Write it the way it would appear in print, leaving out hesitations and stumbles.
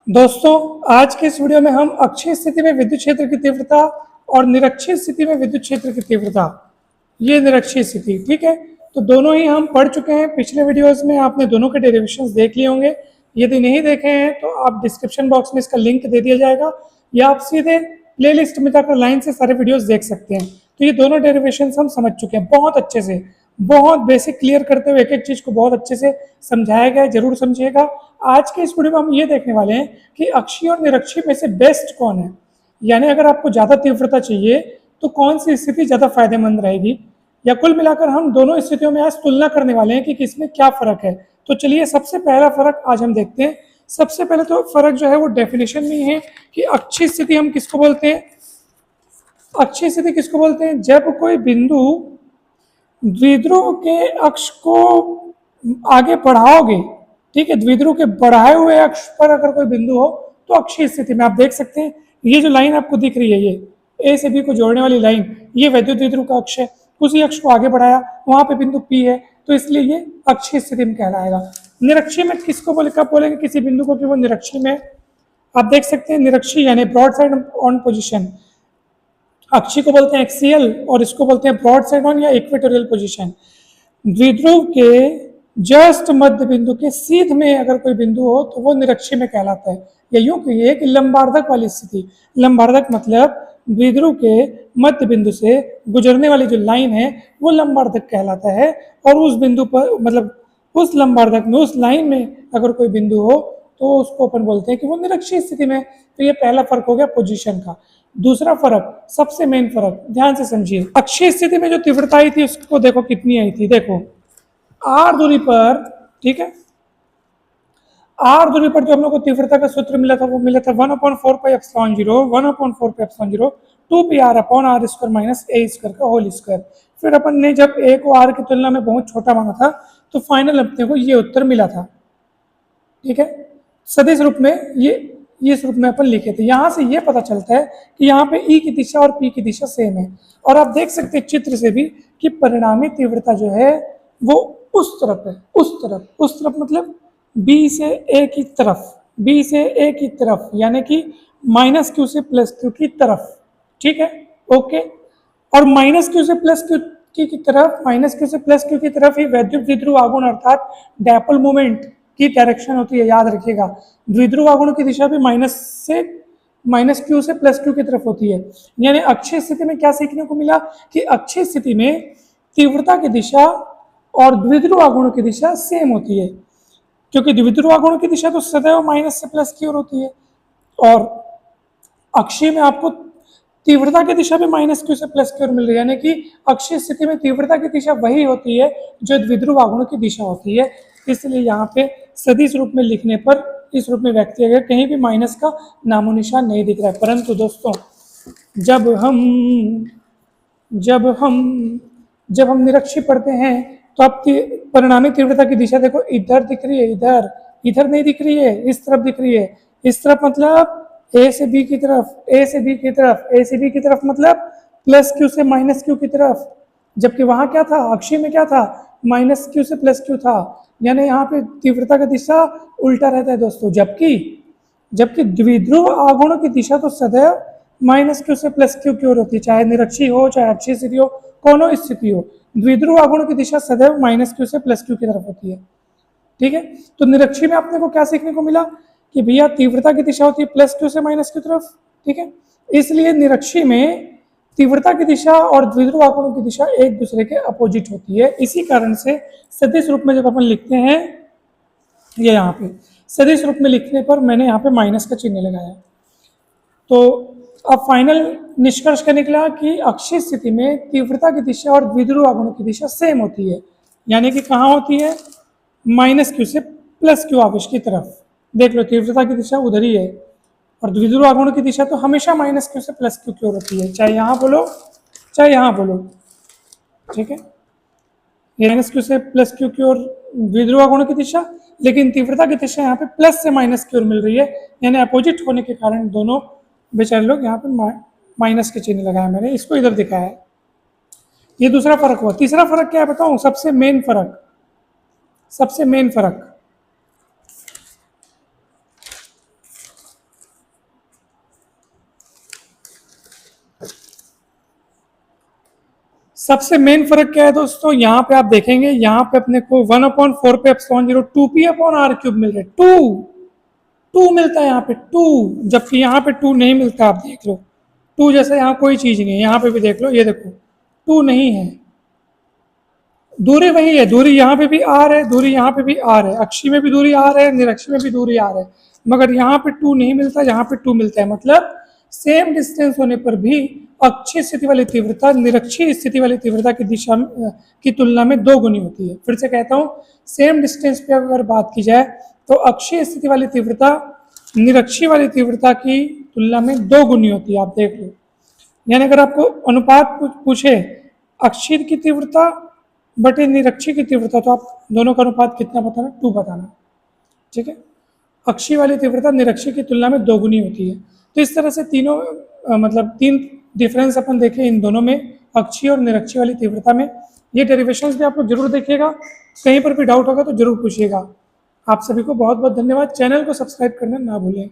दोस्तों, आज के इस वीडियो में हम अक्षीय स्थिति में विद्युत क्षेत्र की तीव्रता और निरक्षीय स्थिति में विद्युत क्षेत्र की तीव्रता, ये निरक्षीय स्थिति, ठीक है। तो दोनों ही हम पढ़ चुके हैं। पिछले वीडियोस में आपने दोनों के डेरिवेशंस देख लिए होंगे। यदि नहीं देखे हैं तो आप डिस्क्रिप्शन बॉक्स में इसका लिंक दे दिया जाएगा, या आप सीधे प्लेलिस्ट में जाकर लाइन से सारे वीडियोस देख सकते हैं। तो ये दोनों डेरिवेशंस हम समझ चुके हैं बहुत अच्छे से, बहुत बेसिक क्लियर करते हुए एक एक चीज को बहुत अच्छे से समझाया गया है, जरूर समझिएगा। आज के इस वीडियो में हम ये देखने वाले हैं कि अक्षीय और निरक्षीय में से बेस्ट कौन है, यानी अगर आपको ज्यादा तीव्रता चाहिए तो कौन सी स्थिति ज्यादा फायदेमंद रहेगी, या कुल मिलाकर हम दोनों स्थितियों में आज तुलना करने वाले हैं कि किसमें क्या फर्क है। तो चलिए सबसे पहला फर्क आज हम देखते हैं। सबसे पहले तो फर्क जो है वो डेफिनेशन में है कि अक्षीय स्थिति हम किसको बोलते हैं। अक्षीय स्थिति किसको बोलते हैं? जब कोई बिंदु द्विध्रुव के अक्ष को आगे बढ़ाओगे, ठीक है, द्विध्रुव के बढ़ाए हुए अक्ष पर अगर कोई बिंदु हो तो अक्षीय स्थिति में। आप देख सकते हैं ये जो लाइन आपको दिख रही है, ये ए से बी को जोड़ने वाली लाइन, ये वैद्युत द्विध्रुव का अक्ष है। उसी अक्ष को आगे बढ़ाया, वहां पे बिंदु पी है, तो इसलिए ये अक्षीय स्थिति में कहलाएगा। निरक्षीय में किसको बोले, कब बोलेंगे किसी बिंदु को कि वो निरक्षीय में? आप देख सकते हैं निरक्षीय यानी ब्रॉड साइड ऑन पोजिशन, अक्षीय को बोलते हैं एक्सियल और इसको बोलते हैं ब्रॉड साइड ऑन या इक्वेटोरियल पोजीशन। द्विध्रुव के जस्ट मध्य बिंदु के सीध में अगर कोई बिंदु हो तो वो निरक्षीय में कहलाता है। या यूं कहिए कि लंबार्धक वाली स्थिति, लंबार्धक मतलब द्विध्रुव के मध्य बिंदु से गुजरने वाली जो लाइन है वो लंबार्धक कहलाता है। और उस बिंदु पर मतलब उस लंबार्धक में, उस लाइन में अगर कोई बिंदु हो तो उसको अपन बोलते हैं कि वो निरक्षीय स्थिति में। तो ये पहला फर्क हो गया पोजीशन का। दूसरा फर्क, सबसे मेन फर्क, ध्यान से समझिए। अक्षीय स्थिति में जो तीव्रता आई थी उसको देखो कितनी आई थी, देखो आर दूरी पर, ठीक है, आर दूरी पर जो हम लोग को तीव्रता का सूत्र मिला था वो मिला था 1/4πε0 2πr/r² माइनस a² का होल स्क्वायर। फिर अपन ने जब a को r की तुलना में बहुत छोटा माना था तो फाइनल अपने को ये उत्तर मिला था, ठीक है। सदिश रूप में ये इस रूप में अपन लिखे थे। यहाँ से ये पता चलता है कि यहाँ पे ई की दिशा और पी की दिशा सेम है। और आप देख सकते हैं चित्र से भी कि परिणामी तीव्रता जो है वो उस तरफ है, उस तरफ मतलब बी से ए की तरफ, बी से ए की तरफ, यानी कि माइनस क्यू से प्लस क्यू की तरफ, ठीक है, ओके। और माइनस क्यू से प्लस क्यू की तरफ, माइनस क्यू से प्लस क्यू की तरफ ही वैद्युत द्विध्रुव आघूर्ण अर्थात डायपोल मोमेंट की डायरेक्शन होती है, याद रखिएगा। द्विध्रुव आघूर्ण की दिशा भी माइनस क्यू से प्लस क्यू की तरफ होती है। यानी अक्षीय स्थिति में क्या सीखने को मिला कि अक्षीय स्थिति में तीव्रता की दिशा और द्विध्रुव आघूर्ण की दिशा सेम होती है, क्योंकि द्विध्रुव आघूर्ण की दिशा तो सदैव माइनस से प्लस की ओर होती है, और अक्षीय में आपको तीव्रता की दिशा भी माइनस क्यू से प्लस की ओर मिल रही है। यानी कि अक्षीय स्थिति में तीव्रता की दिशा वही होती है जो द्विध्रुव आघूर्ण की दिशा होती है। इसलिए यहाँ पे सदिश रूप में लिखने पर इस रूप में व्यक्त किया गया, कहीं भी माइनस का नामो निशान नहीं दिख रहा है। परंतु दोस्तों जब हम निरक्षीय पढ़ते हैं तो अब परिणामी तीव्रता की दिशा देखो, इधर दिख रही है, इधर नहीं दिख रही है, इस तरफ दिख रही है। इस तरफ मतलब ए से बी की तरफ, ए से बी की तरफ, ए से बी की तरफ मतलब प्लस क्यू से माइनस क्यू की तरफ। जबकि वहां क्या था, अक्षीय में क्या था, माइनस क्यू से प्लस क्यू था। यानी यहाँ पे तीव्रता का दिशा उल्टा रहता है दोस्तों। जबकि द्विध्रुव आघूर्ण की दिशा तो सदैव माइनस क्यू से प्लस क्यू की ओर होती है, चाहे निरक्षीय हो चाहे अक्षीय स्थिति हो, कोनो स्थिति हो, द्विध्रुव आघूर्ण की दिशा सदैव माइनस क्यू से प्लस क्यू की तरफ होती है, ठीक है। तो निरक्षीय में आपने को क्या सीखने को मिला कि भैया तीव्रता की दिशा होती है प्लस क्यू से माइनस की तरफ, ठीक है। इसलिए निरक्षीय में तीव्रता की दिशा और द्विध्रुव आघूर्ण की दिशा एक दूसरे के अपोजिट होती है। इसी कारण से सदिश रूप में जब अपन लिखते हैं, ये यहाँ पे सदिश रूप में लिखने पर मैंने यहाँ पे माइनस का चिन्ह लगाया। तो अब फाइनल निष्कर्ष क्या निकला कि अक्षीय स्थिति में तीव्रता की दिशा और द्विध्रुव आघूर्ण की दिशा सेम होती है, यानी कि कहाँ होती है, माइनस क्यू से प्लस क्यू आवेश की तरफ। देख लो तीव्रता की दिशा उधर ही है और द्विध्रुव आघूर्ण की दिशा तो हमेशा माइनस क्यू से प्लस क्यू की ओर होती है, चाहे यहाँ बोलो चाहे यहाँ बोलो, ठीक है। माइनस क्यू से प्लस क्यू की ओर द्विध्रुव आघूर्ण की दिशा, लेकिन तीव्रता की दिशा यहाँ पे प्लस से माइनस की ओर मिल रही है, यानी अपोजिट होने के कारण दोनों बेचारे लोग यहाँ पे माइनस के चिन्ह लगाया मैंने, इसको इधर दिखाया है। ये दूसरा फर्क हुआ। तीसरा फर्क क्या है बताऊं, सबसे मेन फर्क सबसे मेन फर्क क्या है दोस्तों, यहाँ पे आप देखेंगे, यहाँ पे अपने को 1/4 पे एप्सिलॉन 0 2p/r³ मिल रहा है, 2 मिलता है यहाँ पे 2, जबकि यहाँ पे 2 नहीं मिलता। आप देख लो 2 जैसा यहाँ कोई चीज नहीं है। यहाँ पे भी देख लो, ये देखो 2 नहीं है। दूरी वही है, दूरी यहाँ पे भी r है, दूरी यहाँ पे भी r है, अक्षी में भी दूरी r है, निरक्षी में भी दूरी r है, मगर यहाँ पे 2 नहीं मिलता, यहाँ पे 2 मिलता है। मतलब सेम डिस्टेंस होने पर भी अक्षीय स्थिति वाली तीव्रता निरक्षीय स्थिति वाली तीव्रता की दिशा की तुलना में 2 गुनी होती है। फिर से कहता हूँ, सेम डिस्टेंस पे अगर बात की जाए तो अक्षीय स्थिति वाली तीव्रता निरक्षीय वाली तीव्रता की तुलना में 2 गुनी होती है। आप देख लो, यानी अगर आपको अनुपात पूछे अक्षीय की तीव्रता बटे निरक्षीय की तीव्रता, तो आप दोनों का अनुपात कितना बताना, 2 बताना, ठीक है। अक्षीय वाली तीव्रता निरक्षीय की तुलना में 2 गुनी होती है। तो इस तरह से तीनों मतलब 3 डिफरेंस अपन देखें इन दोनों में, अक्षीय और निरक्षीय वाली तीव्रता में। ये डेरिवेशंस भी आप लोग जरूर देखिएगा, कहीं पर भी डाउट होगा तो जरूर पूछिएगा। आप सभी को बहुत बहुत धन्यवाद। चैनल को सब्सक्राइब करना ना भूलें।